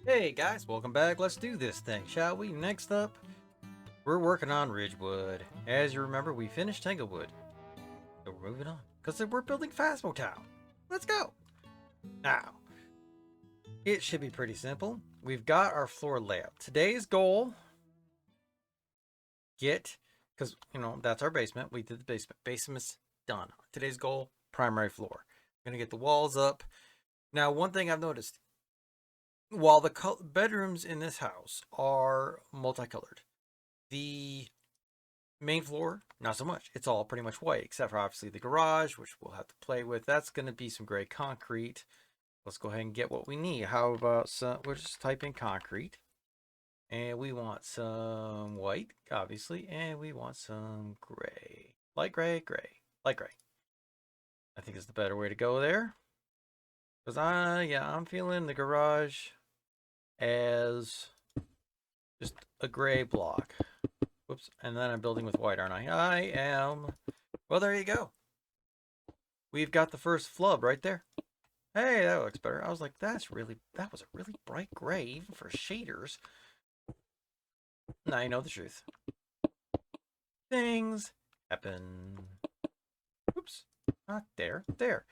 Hey guys, welcome back. Let's do this thing, shall we? Next up, we're working on Ridgewood. As you remember, we finished Tanglewood. So we're moving on. Because we're building Phasmo Town. Let's go! Now, it should be pretty simple. We've got our floor layout. Today's goal, because, that's our basement. We did the basement. Basement's done. Today's goal, primary floor. I'm going to get the walls up. Now, one thing I've noticed, while the bedrooms in this house are multicolored, the main floor, not so much. It's all pretty much white, except for obviously the garage, which we'll have to play with. That's going to be some gray concrete. Let's go ahead and get what we need. How about some, we'll just type in concrete. And we want some white, obviously. And we want some gray. Light gray, gray. Light gray. I think is the better way to go there. Because I'm feeling the garage as just a gray block. Whoops. And then I'm building with white, aren't I? I am. Well, there you go. We've got the first flub right there. Hey, that looks better. I was like, that was a really bright gray, even for shaders. Now you know the truth. Things happen. Oops. Not there. There.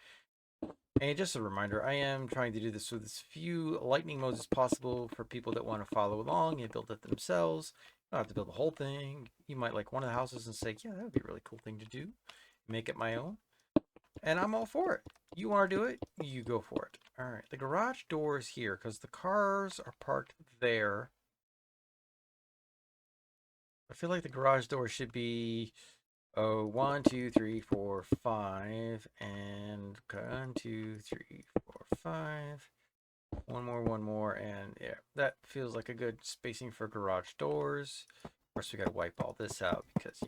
And just a reminder, I am trying to do this with as few lightning modes as possible for people that want to follow along and build it themselves. You don't have to build the whole thing. You might like one of the houses and say, yeah, that would be a really cool thing to do. Make it my own. And I'm all for it. You want to do it, you go for it. All right, the garage door is here because the cars are parked there. I feel like the garage door should be 1, 2, 3, 4, 5, and 1, 2, 3, 4, 5. One more, and yeah, that feels like a good spacing for garage doors. Of course, we got to wipe all this out because,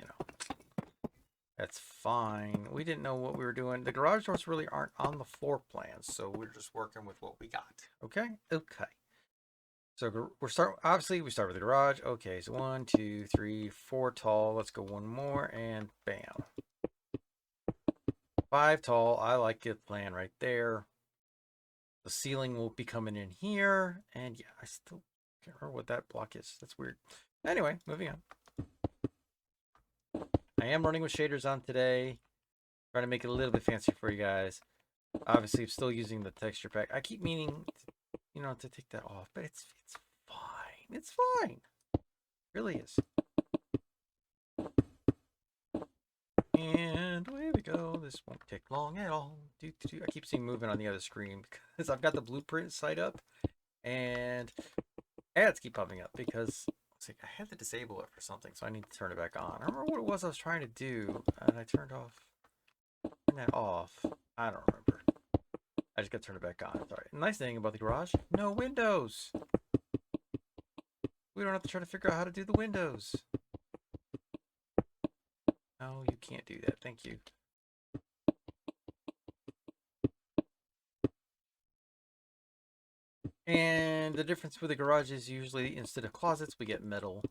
that's fine. We didn't know what we were doing. The garage doors really aren't on the floor plans, so we're just working with what we got. Okay? Okay. So obviously we start with the garage. Okay, so 1, 2, 3, 4 tall. Let's go one more and bam. 5 tall. I like the plan right there. The ceiling will be coming in here. And yeah, I still can't remember what that block is. That's weird. Anyway, moving on. I am running with shaders on today. Trying to make it a little bit fancier for you guys. Obviously, I'm still using the texture pack. I keep meaning, to take that off, but it's fine. It's fine. It really is. And away we go. This won't take long at all. I keep seeing movement on the other screen because I've got the blueprint site up, and ads keep popping up because I had to disable it for something, so I need to turn it back on. I remember what it was I was trying to do, and I turned that off. I don't remember. I just got to turn it back on. Sorry. Nice thing about the garage, no windows. We don't have to try to figure out how to do the windows. No, you can't do that. Thank you. And the difference with the garage is usually instead of closets, we get metal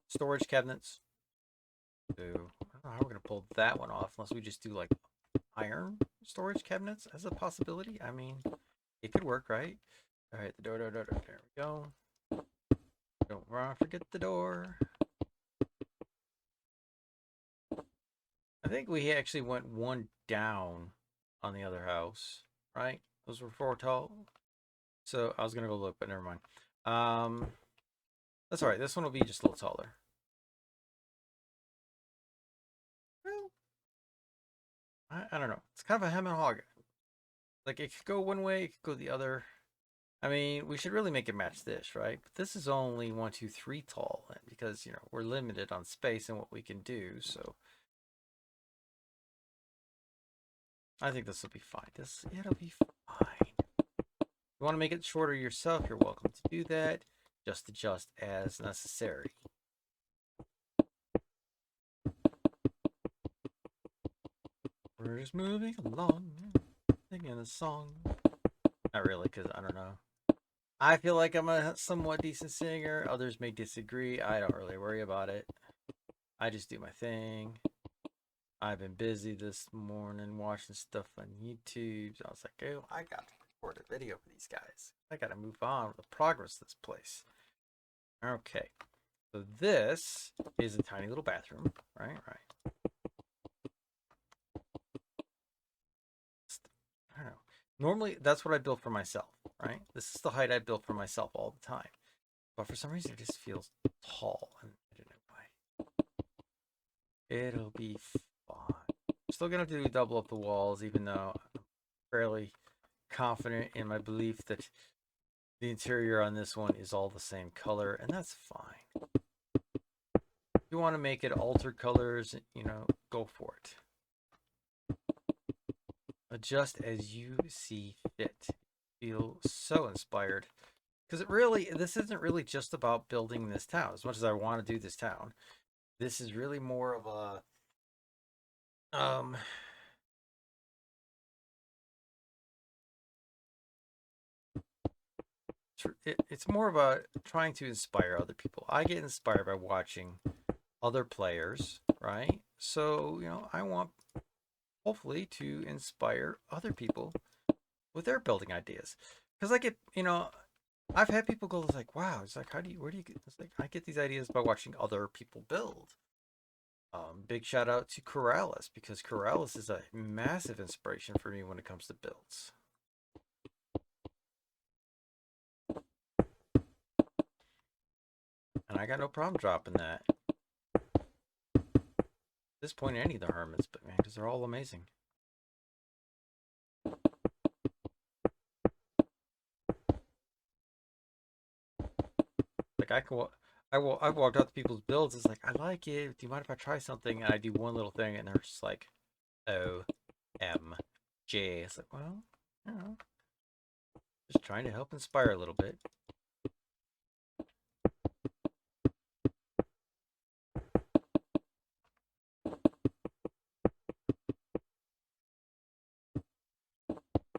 storage cabinets. So I don't know how we're going to pull that one off unless we just do like iron storage cabinets as a possibility. I mean, it could work, right? All right, the door. There we go. Don't forget the door. I think we actually went one down on the other house, right? Those were 4 tall. So I was gonna go look, but never mind. That's all right. This one will be just a little taller. Well, I don't know. It's kind of a hem and hog. Like it could go one way, it could go the other. I mean, we should really make it match this, right? But this is only 1, 2, 3 tall because we're limited on space and what we can do. So I think this will be fine. It'll be fine. You want to make it shorter yourself, you're welcome to do that. Just adjust as necessary. We're just moving along, singing a song. Not really, because I don't know. I feel like I'm a somewhat decent singer. Others may disagree. I don't really worry about it. I just do my thing. I've been busy this morning watching stuff on YouTube. So I was like, oh, I got record a video for these guys. I gotta move on with the progress of this place. Okay. So this is a tiny little bathroom. Right. I don't know. Normally, that's what I built for myself, right? This is the height I built for myself all the time. But for some reason, it just feels tall. And I don't know why. It'll be fine. I'm still going to do double up the walls, even though I'm fairly confident in my belief that the interior on this one is all the same color, and that's fine. If you want to make it altered colors, go for it. Adjust as you see fit. Feel so inspired. Because this isn't really just about building this town. As much as I want to do this town, this is really more of a, it's more about trying to inspire other people. I get inspired by watching other players, right? So, I want hopefully to inspire other people with their building ideas. Because I've had people go like, wow, it's like, where do you get, it's like, I get these ideas by watching other people build. Big shout out to Corrales, because Corrales is a massive inspiration for me when it comes to builds. And I got no problem dropping that. At this point, any of the hermits, but man, because they're all amazing. Like I've walked out to people's builds. It's like, I like it. Do you mind if I try something? And I do one little thing, and they're just like, OMG. It's like, well, just trying to help inspire a little bit.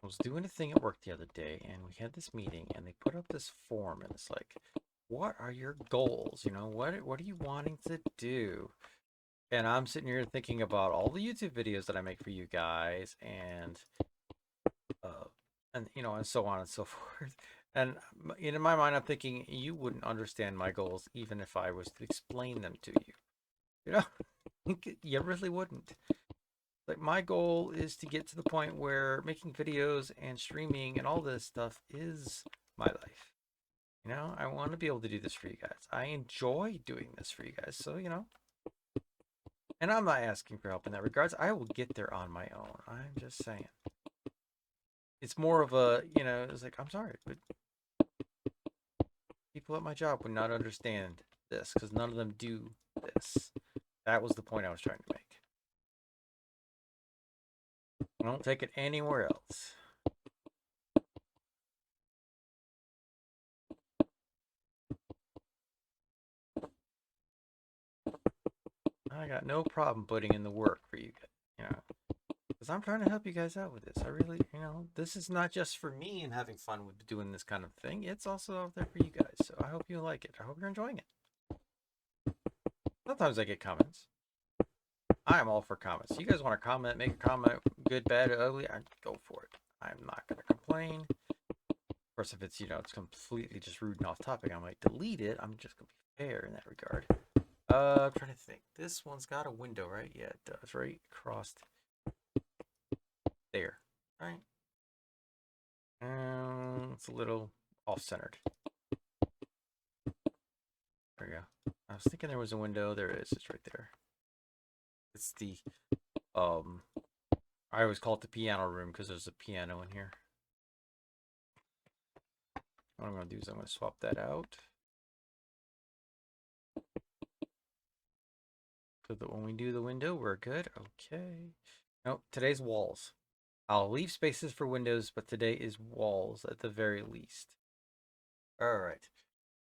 I was doing a thing at work the other day, and we had this meeting, and they put up this form, and it's like, what are your goals? What are you wanting to do? And I'm sitting here thinking about all the YouTube videos that I make for you guys, and and so on and so forth. And in my mind, I'm thinking you wouldn't understand my goals even if I was to explain them to you. You really wouldn't. Like, my goal is to get to the point where making videos and streaming and all this stuff is my life. I want to be able to do this for you guys. I enjoy doing this for you guys. So, and I'm not asking for help in that regards. I will get there on my own. I'm just saying. It's more of a, it's like, I'm sorry, but people at my job would not understand this because none of them do this. That was the point I was trying to make. I don't take it anywhere else. I got no problem putting in the work for you guys, because I'm trying to help you guys out with this. I really, this is not just for me and having fun with doing this kind of thing. It's also out there for you guys. So I hope you like it. I hope you're enjoying it. Sometimes I get comments. I am all for comments. You guys want to comment, make a comment, good, bad, ugly, go for it. I'm not going to complain. Of course, if it's, it's completely just rude and off topic, I might delete it. I'm just going to be fair in that regard. I'm trying to think. This one's got a window, right? Yeah, it does. Right across there. Right? It's a little off-centered. There we go. I was thinking there was a window. There it is. It's right there. It's the, I always call it the piano room because there's a piano in here. What I'm going to do is I'm going to swap that out. So that when we do the window, we're good. Okay. Nope, today's walls. I'll leave spaces for windows, but today is walls at the very least. All right.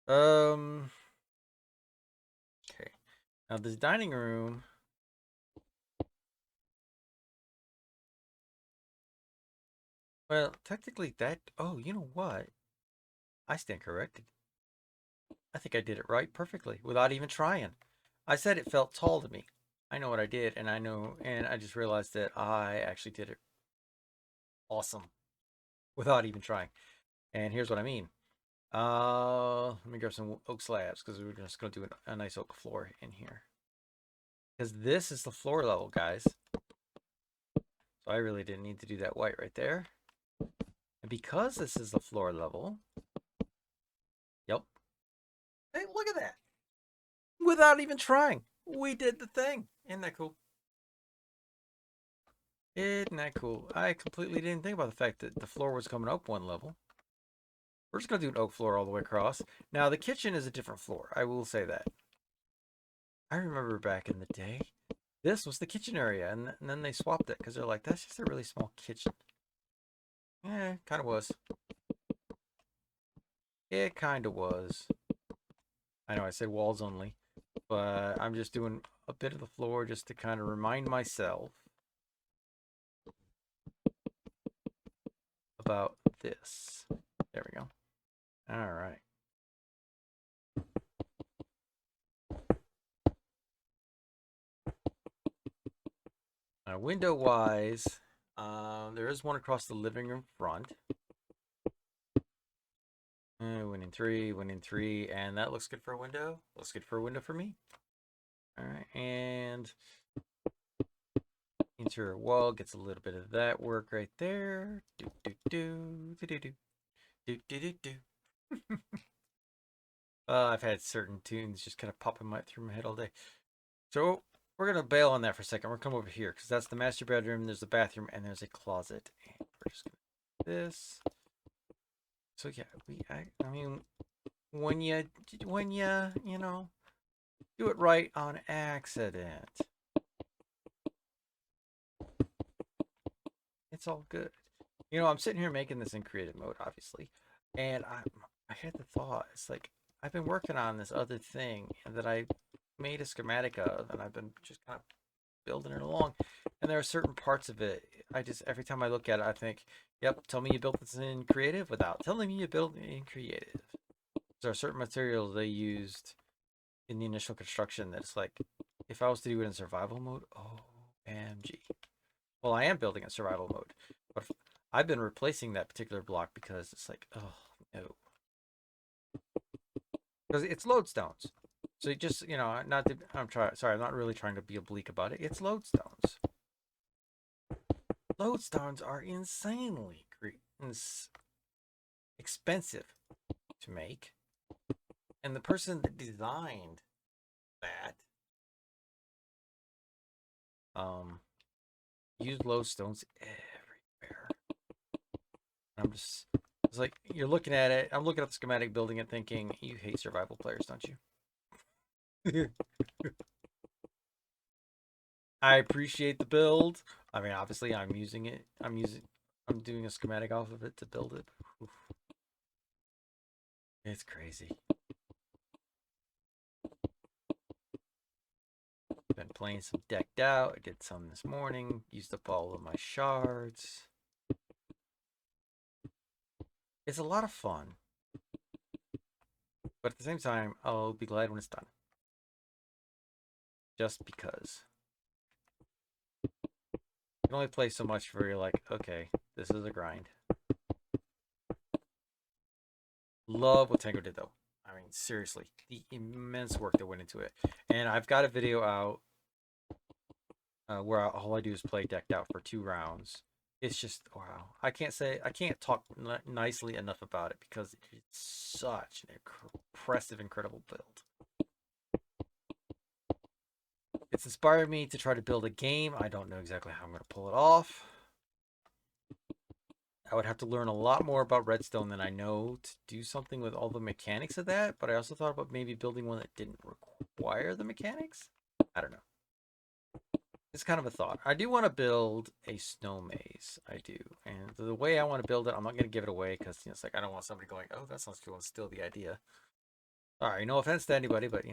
Okay. Now this dining room. Well, technically that. Oh, you know what? I stand corrected. I think I did it right perfectly without even trying. I said it felt tall to me. I know what I did, and I just realized that I actually did it. Awesome. without even trying. And here's what I mean. Let me grab some oak slabs because we're just going to do a nice oak floor in here. Because this is the floor level, guys. So I really didn't need to do that white right there. And because this is the floor level, yep. Hey, look at that. Without even trying, we did the thing. Isn't that cool? Isn't that cool? I completely didn't think about the fact that the floor was coming up one level. We're just going to do an oak floor all the way across. Now, the kitchen is a different floor. I will say that. I remember back in the day, this was the kitchen area, and then they swapped it because they're like, that's just a really small kitchen. Yeah, kind of was. It kind of was. I know I said walls only, but I'm just doing a bit of the floor just to kind of remind myself about this. There we go. All right. Window wise, there is one across the living room front. Winning three, and that looks good for a window. Looks good for a window for me. All right, and interior wall gets a little bit of that work right there. Do do do do do do do do do do. I've had certain tunes just kind of popping through my head all day. So we're gonna bail on that for a second. We're gonna come over here because that's the master bedroom. There's a bathroom and there's a closet. And we're just gonna do this. So yeah, I mean, when you know, do it right on accident, it's all good. You know, I'm sitting here making this in creative mode, obviously, and I had the thought, it's like I've been working on this other thing that I made a schematic of, and I've been just kind of building it along. And there are certain parts of it, I just every time I look at it, I think, "Yep, tell me you built this in creative," without telling me you built it in creative. There are certain materials they used in the initial construction that it's like, if I was to do it in survival mode, OMG. Well, I am building in survival mode, but I've been replacing that particular block because it's like, oh no, because it's lodestones. So you just, not to, sorry, I'm not really trying to be oblique about it. It's lodestones. Lodestones are insanely expensive to make, and the person that designed that used lodestones everywhere. I'm just, it's like you're looking at it. I'm looking at the schematic, building it, thinking, you hate survival players, don't you? I appreciate the build. I mean, obviously, I'm using it. I'm doing a schematic off of it to build it. Oof. It's crazy. Been playing some decked out. I did some this morning. Used up all of my shards. It's a lot of fun. But at the same time, I'll be glad when it's done. Just because. You can only play so much where you're like, okay, this is a grind. Love what Tango did though. I mean, seriously, the immense work that went into it. And I've got a video out where all I do is play decked out for 2 rounds. It's just wow. I can't talk nicely enough about it because it's such an impressive, incredible build. It's inspired me to try to build a game. I don't know exactly how I'm going to pull it off. I would have to learn a lot more about redstone than I know to do something with all the mechanics of that, but I also thought about maybe building one that didn't require the mechanics. I don't know. It's kind of a thought. I do want to build a snow maze. I do. And the way I want to build it, I'm not going to give it away because it's like I don't want somebody going, oh, that sounds cool, and steal the idea. All right, no offense to anybody, but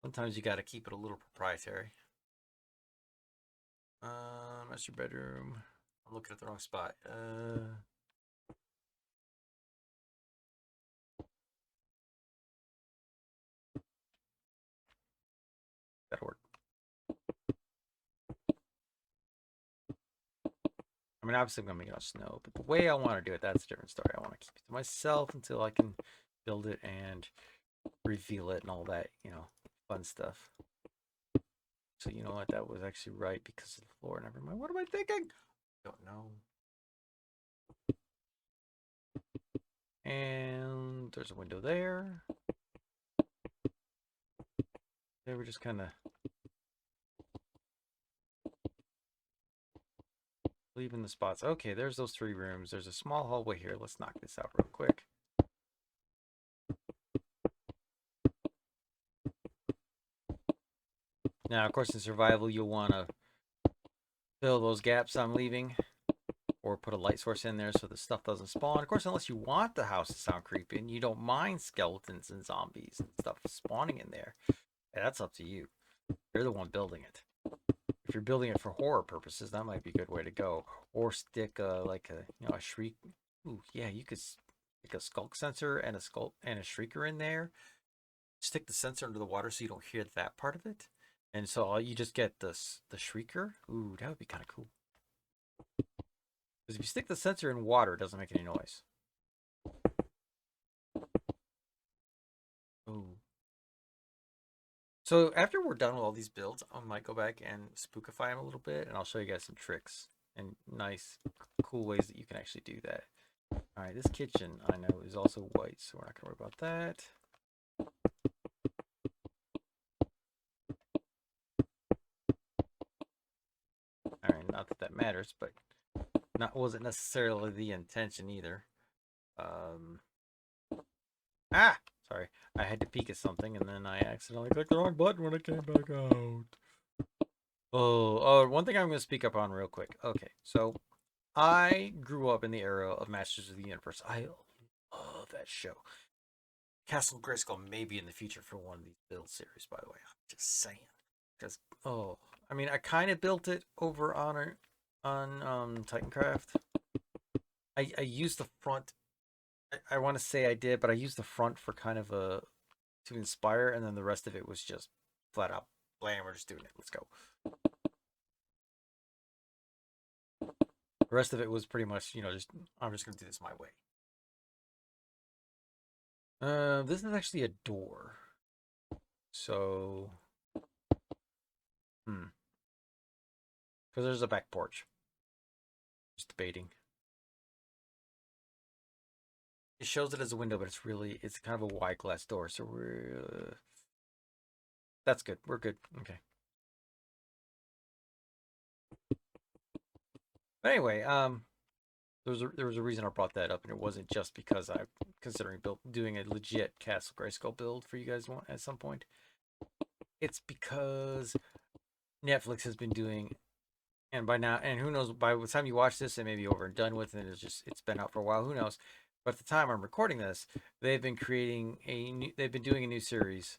sometimes you got to keep it a little proprietary. Master bedroom. I'm looking at the wrong spot. That'll work. I'm mean, obviously I'm gonna make it on snow, but the way I want to do it, that's a different story. I want to keep it to myself until I can build it and reveal it and all that, fun stuff. So you know what? That was actually right because of the floor. Never mind. What am I thinking? Don't know. And there's a window there. They were just kind of leaving the spots. Okay, there's those 3 rooms. There's a small hallway here. Let's knock this out real quick. Now, of course, in survival, you'll want to fill those gaps I'm leaving, or put a light source in there so the stuff doesn't spawn. Of course, unless you want the house to sound creepy and you don't mind skeletons and zombies and stuff spawning in there, that's up to you. You're the one building it. If you're building it for horror purposes, that might be a good way to go. Or stick a shriek. Ooh, yeah, you could stick a skulk sensor and a shrieker in there. Stick the sensor under the water so you don't hear that part of it. And so you just get the shrieker. Ooh, that would be kind of cool. Because if you stick the sensor in water, it doesn't make any noise. Ooh. So after we're done with all these builds, I might go back and spookify them a little bit, and I'll show you guys some tricks and nice, cool ways that you can actually do that. All right, this kitchen, I know, is also white, so we're not going to worry about that. All right, not that that matters, but wasn't necessarily the intention either. Sorry. I had to peek at something, and then I accidentally clicked the wrong button when I came back out. One thing I'm going to speak up on real quick. Okay, so I grew up in the era of Masters of the Universe. I love that show. Castle Grayskull may be in the future for one of these build series, by the way. I'm just saying. Because, I mean, I kind of built it over on Titancraft. I used the front. I want to say I did, but I used the front for kind of to inspire, and then the rest of it was just flat out blam. We're just doing it. Let's go. The rest of it was pretty much, I'm just gonna do this my way. This is actually a door. So, because there's a back porch. Just debating. It shows it as a window, but it's kind of a wide glass door. So that's good. We're good. Okay. But anyway, there was a reason I brought that up, and it wasn't just because I'm considering doing a legit Castle Grayskull build for you guys at some point. It's because Netflix has been doing, and by now, and who knows, by the time you watch this, it may be over and done with, and it's been out for a while. Who knows? But at the time I'm recording this, they've been doing a new series.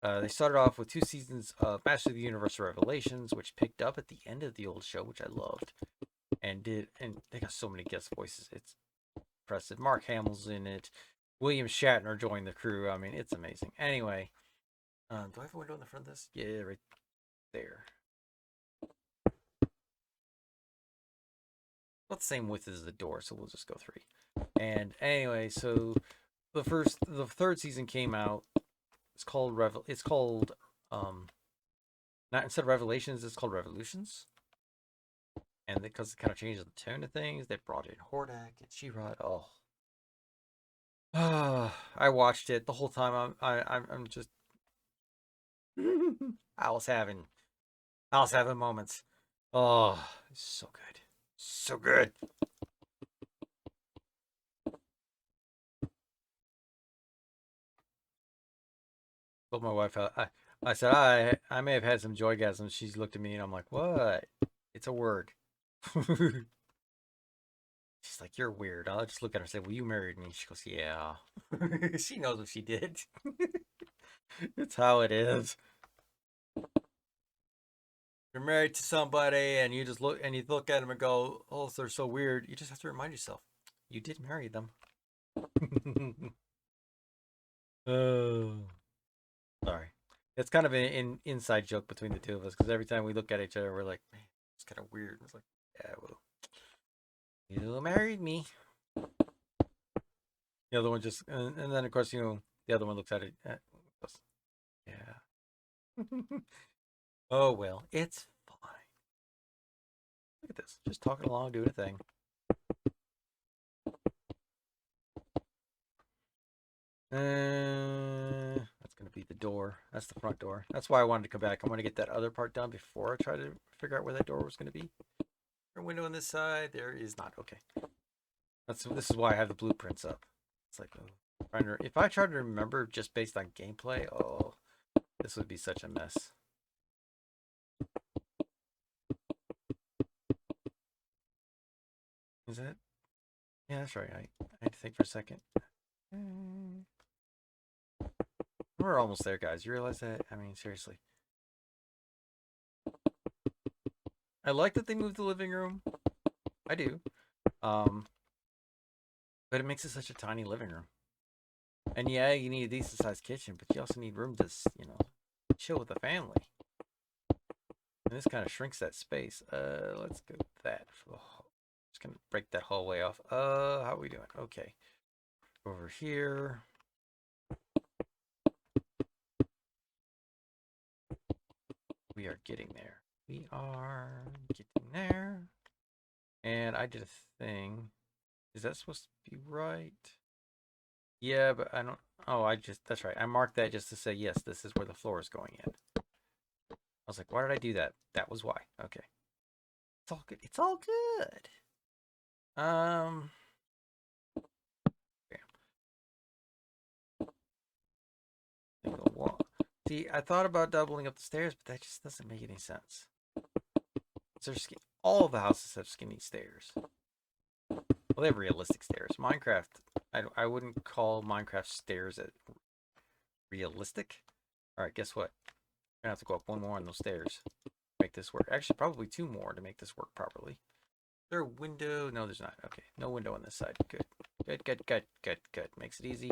They started off with 2 seasons of Master of the Universe Revelations, which picked up at the end of the old show, which I loved, and they got so many guest voices. It's impressive. Mark Hamill's in it. William Shatner joined the crew. I mean, it's amazing. Anyway, do I have a window in the front of this? Yeah, right there. About the same width as the door, so we'll just go 3. And anyway, so the 3rd season came out. It's called not instead of Revelations, it's called Revolutions. And because it kind of changes the tone of things, they brought in Hordak and She-Ra. I watched it the whole time. I'm just I was having moments. Oh, it's so good. So good. Told my wife, I said, I may have had some joygasms. She's looked at me and I'm like, what? It's a word. She's like, you're weird. I'll just look at her and say, well, you married me. She goes, yeah. She knows what she did. It's how it is. You're married to somebody and you look at them and go, oh, they're so weird. You just have to remind yourself, you did marry them. Oh. Sorry. It's kind of an inside joke between the two of us because every time we look at each other, we're like, man, it's kind of weird. It's like, yeah, well, You married me. The other one just, and then of course, the other one looks at it. Yeah. Oh, well, it's fine. Look at this. Just talking along, doing a thing. That's going to be the door. That's the front door. That's why I wanted to come back. I want to get that other part done before I try to figure out where that door was going to be. A window on this side. There is not. Okay. This is why I have the blueprints up. It's like, if I try to remember just based on gameplay, oh, this would be such a mess. Is that? Yeah, that's right. I had to think for a second. We're almost there, guys. You realize that? I mean, seriously. I like that they moved the living room. I do. But it makes it such a tiny living room. And yeah, you need a decent sized kitchen, but you also need room to, chill with the family. And this kind of shrinks that space. Let's go with that for the hall. Just gonna break that hallway off. How are we doing? Okay. Over here. We are getting there. We are getting there. And I did a thing. Is that supposed to be right? Yeah, but I don't. Oh, that's right. I marked that just to say, yes, this is where the floor is going in. I was like, why did I do that? That was why. Okay. It's all good. It's all good. Single wall. See, I thought about doubling up the stairs, but that just doesn't make any sense. All of the houses have skinny stairs. Well, they have realistic stairs. Minecraft, I wouldn't call Minecraft stairs realistic. All right, guess what? I'm gonna have to go up one more on those stairs to make this work. Actually, probably two more to make this work properly. Is there a window? No, there's not. Okay, no window on this side. Good. Good, good, good, good, good. Makes it easy.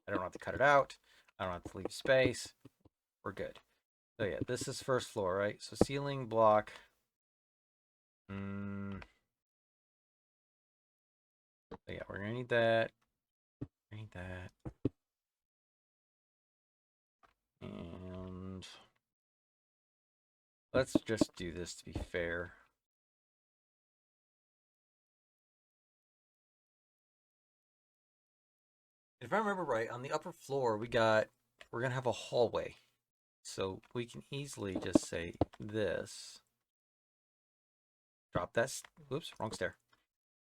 I don't have to cut it out. I don't have to leave space. We're good. So yeah, this is first floor, right? So ceiling block. So yeah, we're gonna need that. Need that. And let's just do this to be fair. If I remember right, on the upper floor we're gonna have a hallway. So we can easily just say this. Drop that, whoops, wrong stair.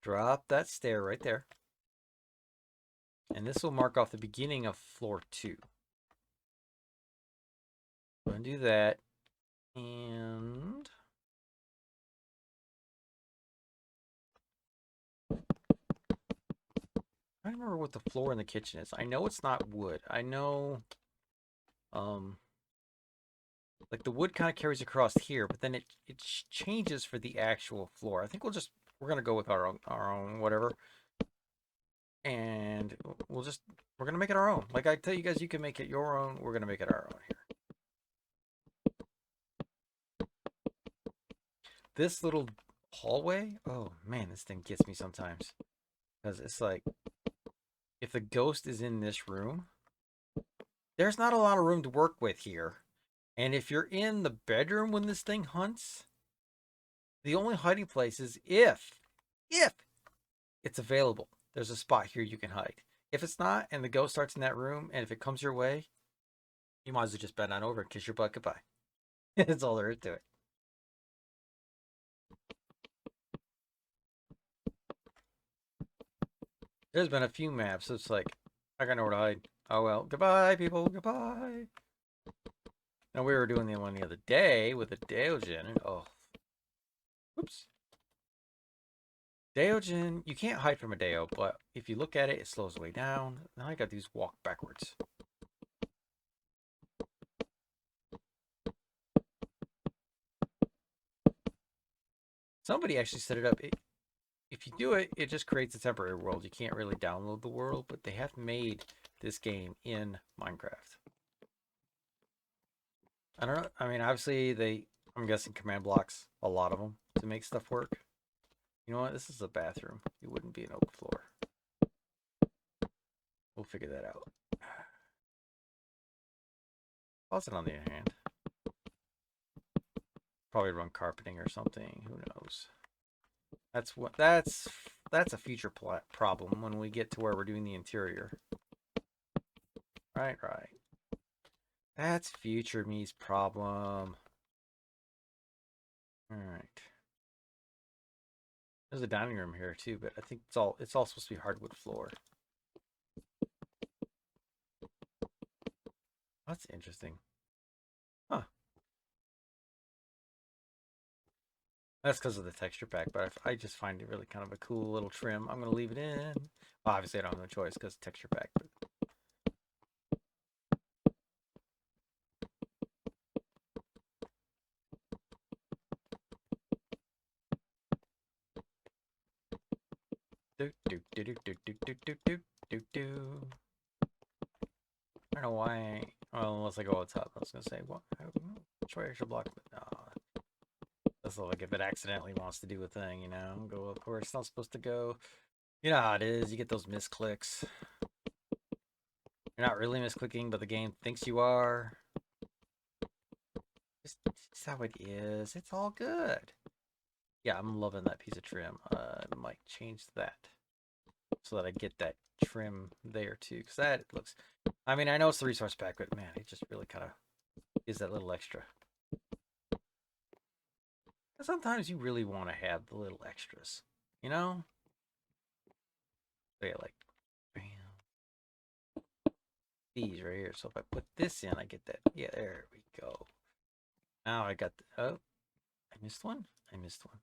Drop that stair right there. And this will mark off the beginning of floor 2. Go and do that. And I don't remember what the floor in the kitchen is. I know it's not wood. I know like the wood kind of carries across here, but then it changes for the actual floor. I think we're gonna go with our own whatever. And we're gonna make it our own. Like I tell you guys, you can make it your own. We're gonna make it our own here. This little hallway, oh man, this thing gets me sometimes. Because it's like, if the ghost is in this room, there's not a lot of room to work with here. And if you're in the bedroom when this thing hunts, the only hiding place is if it's available. There's a spot here you can hide. If it's not, and the ghost starts in that room, and if it comes your way, you might as well just bend on over and kiss your butt goodbye. That's all there is to it. There's been a few maps. So it's like, I got nowhere to hide. Oh well, goodbye, people. Goodbye. Now we were doing the one the other day with a Deogen, and oh, whoops. Deogen, you can't hide from a Deo, but if you look at it, it slows way down. Now I got these walk backwards. Somebody actually set it up. If you do it, it just creates a temporary world. You can't really download the world, but they have made this game in Minecraft. I don't know. I mean, obviously, I'm guessing command blocks, a lot of them, to make stuff work. You know what? This is a bathroom. It wouldn't be an oak floor. We'll figure that out. Closet, on the other hand, probably run carpeting or something. Who knows? That's a future problem when we get to where we're doing the interior. Right. That's future me's problem. All right. There's a dining room here too, but I think it's all supposed to be hardwood floor. That's interesting. Huh. That's because of the texture pack, but I just find it really kind of a cool little trim. I'm going to leave it in. Well, obviously, I don't have no choice because texture pack. But... do, do, do, do, do, do, do, do, do, do, do. I don't know why. Well, unless I go up top, I was going to say, what? Which way I should block? But no. That's like if it accidentally wants to do a thing, you know? Go up where it's not supposed to go. You know how it is. You get those misclicks. You're not really misclicking, but the game thinks you are. It's how it is. It's all good. Yeah, I'm loving that piece of trim. I might change that so that I get that trim there too. Because that looks... I mean, I know it's the resource pack, but man, it just really kind of is that little extra. And sometimes you really want to have the little extras, you know? So yeah, like, bam. These right here. So if I put this in, I get that. Yeah, there we go. Now I got the... Oh, I missed one? I missed one.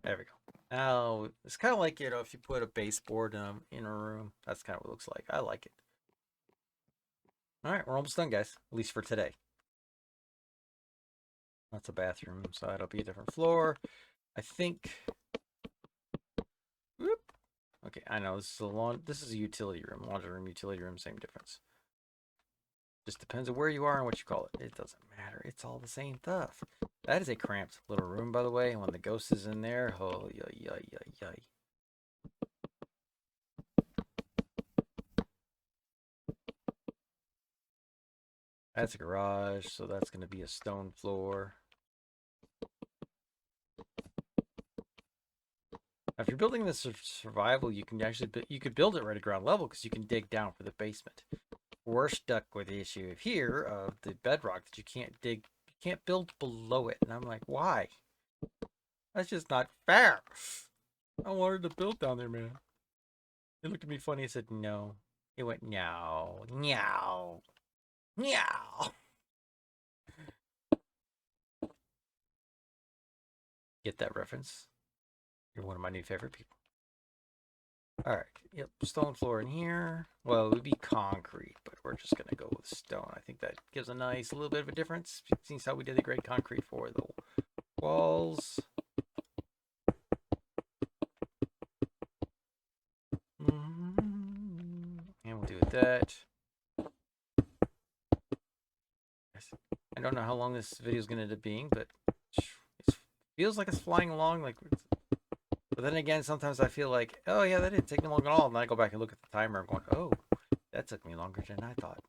There we go. Now, it's kind of like, you know, if you put a baseboard in a room, that's kind of what it looks like. I like it. All right, we're almost done, guys, at least for today. That's a bathroom, so that'll be a different floor. I think... Whoop. Okay, I know, this is a utility room. Laundry room, utility room, same difference. Just depends on where you are and what you call it. It doesn't matter. It's all the same stuff. That is a cramped little room, by the way. And when the ghost is in there, oh, yay. That's a garage, so that's going to be a stone floor. Now, if you're building this for survival, you can actually you could build it right at ground level because you can dig down for the basement. We're stuck with the issue here of the bedrock that you can't dig, you can't build below it, and I'm like, why? That's just not fair. I wanted to build down there, man. He looked at me funny and said, no. It went, no, meow, meow. Get that reference? You're one of my new favorite people. All right, yep, stone floor in here. Well, it would be concrete, but we're just going to go with stone. I think that gives a nice little bit of a difference. Seems how we did the gray concrete for the walls. And we'll do that. I don't know how long this video is going to end up being, but it feels like it's flying along. But then again, sometimes I feel like, oh yeah, that didn't take me long at all. And then I go back and look at the timer and going, oh, that took me longer than I thought.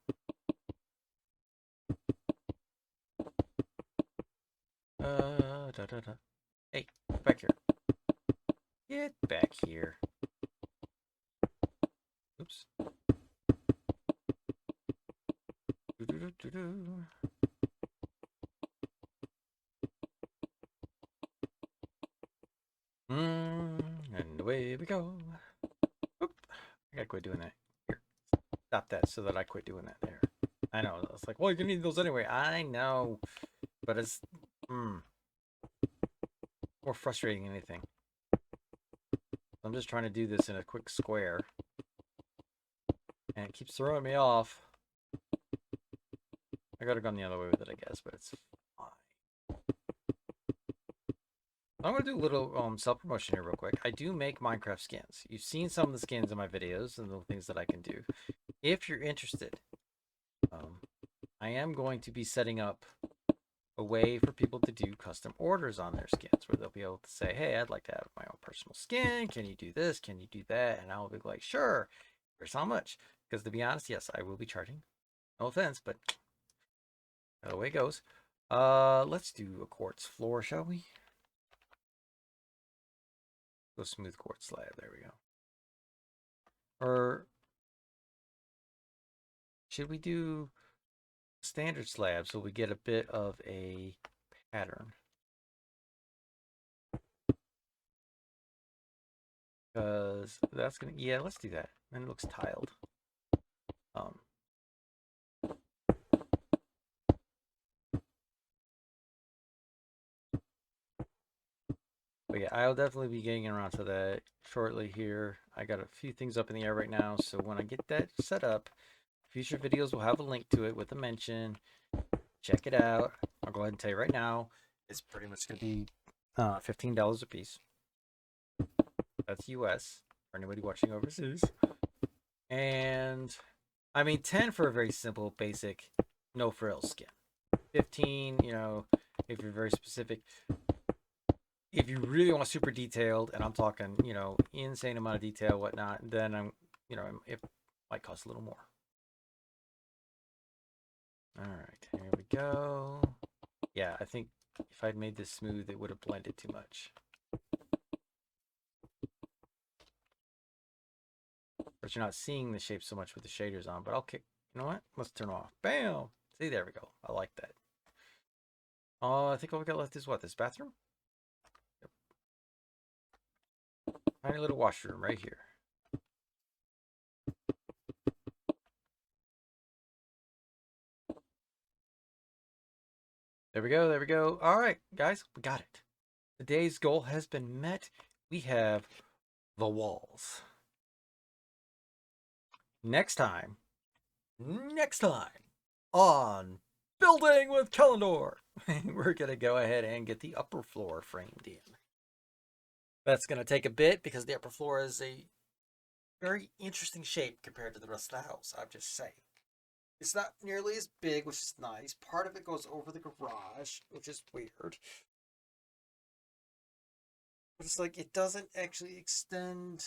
Hey, back here. Get back here. Oops. And away we go. Oop. I gotta quit doing that. Here. Stop that so that I quit doing that there. I know. It's like, well, you're gonna need those anyway. I know. But it's more frustrating than anything. I'm just trying to do this in a quick square. And it keeps throwing me off. I gotta go the other way with it, I guess, but it's fine. I'm gonna do a little self-promotion here real quick. I do make Minecraft skins. You've seen some of the skins in my videos and the things that I can do. If you're interested, I am going to be setting up a way for people to do custom orders on their skins where they'll be able to say, hey, I'd like to have my own personal skin. Can you do this? Can you do that? And I'll be like, sure. Here's how much. Because to be honest, yes, I will be charging. No offense, but that's the way it goes. Let's do a quartz floor, shall we? Go smooth quartz slab. There we go. Or should we do standard slab so we get a bit of a pattern? Because that's gonna, yeah, let's do that. And it looks tiled. But yeah, I'll definitely be getting around to that shortly here. I got a few things up in the air right now, so when I get that set up, future videos will have a link to it with a mention. Check it out. I'll go ahead and tell you right now, it's pretty much going to be $15 a piece. That's US for anybody watching overseas. And I mean 10 for a very simple, basic, no frills skin. 15, you know, if you're very specific. If you really want super detailed, and I'm talking, you know, insane amount of detail, whatnot, then it might cost a little more. All right, here we go. Yeah, I think if I'd made this smooth, it would have blended too much. But you're not seeing the shape so much with the shaders on, but I'll kick, you know what? Let's turn off. Bam! See, there we go. I like that. I think all we got left is what? This bathroom? Yep. Tiny little washroom right here. There we go. There we go. All right, guys, we got it. Today's goal has been met. We have the walls. Next time on Building with Kalendor, we're going to go ahead and get the upper floor framed in. That's going to take a bit because the upper floor is a very interesting shape compared to the rest of the house. I'm just saying. It's not nearly as big, which is nice. Part of it goes over the garage, which is weird. But it's like it doesn't actually extend.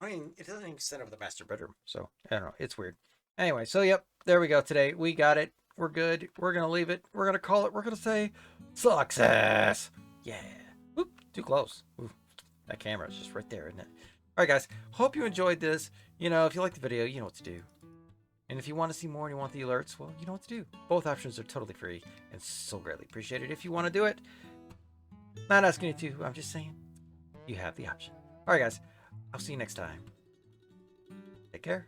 I mean, it doesn't extend over the master bedroom, so I don't know. It's weird. Anyway, so yep, there we go today. We got it. We're good. We're going to leave it. We're going to call it. We're going to say success. Yeah. Oop, too close. Ooh, that camera is just right there, isn't it? All right, guys. Hope you enjoyed this. You know, if you liked the video, you know what to do. And if you want to see more and you want the alerts, well, you know what to do. Both options are totally free and so greatly appreciated. If you want to do it, not asking you to. I'm just saying you have the option. All right, guys. I'll see you next time. Take care.